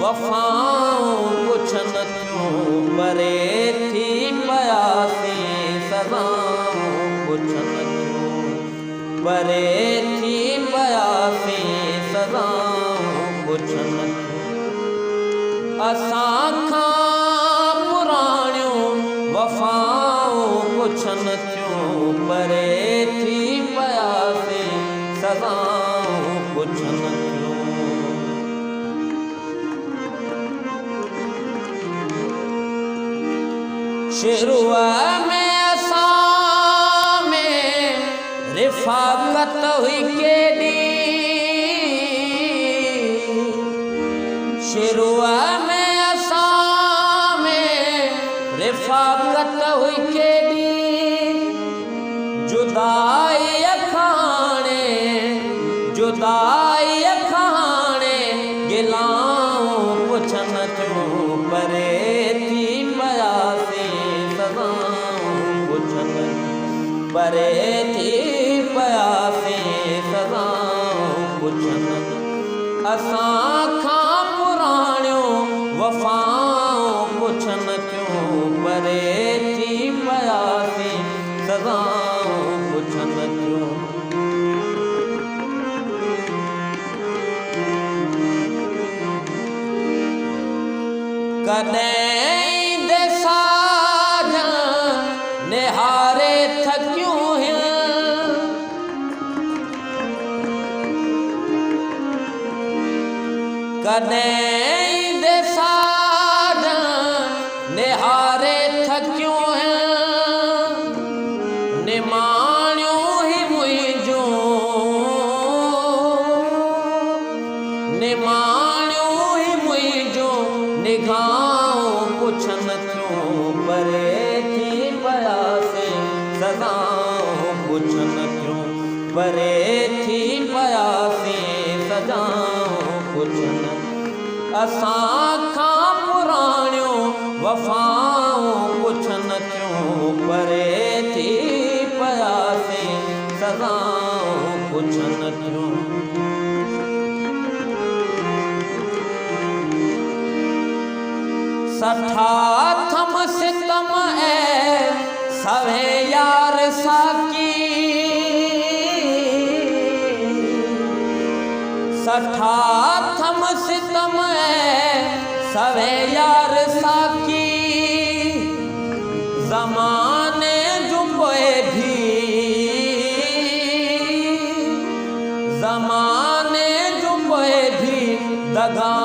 वफ़ाऊं पुछन थियूं परे थी पयासीं सदाऊं पुछन थियूं परे थी पयासीं सदाऊं पुछन थियूं असां खां पुराणियूं वफ़ाऊं पुछन थियूं परे थी पयासीं सदाऊं पुछन थियूं शुरूअ में असां में रिफ़ाक़त हुई केॾी शुरूअ में असां में रिफ़ाक़त हुई केॾी जुदाई खाणे गिलाऊं पुछन थियूं परे थी पयासीं सदाऊं पुछन परे थी पयासीं सदाऊं पुछन असां खां पुराणियूं वफ़ाऊं पुछन थियूं परे थी पयासीं सदाऊं पुछन थियूं कॾहिं ईंदे साजन निहारे थकियूं कॾहिं ईंदे साजन निहारे थकियूं निमाणियूं ही मुंहिंजूं निगाहूं पुछन थियूं परे थी पयासीं सदाऊं पुछन थियूं परे थी पयासीं सदाऊं पुछन असां खां पुराणियूं वफ़ाऊं पुछन थियूं परे थी पयासीं सदाऊं पुछन थियूं सठा थम सितम ऐं सवे यार साकी सठा थम सितम ऐं सवे यार साकी ज़माने जो पोइ भी दगा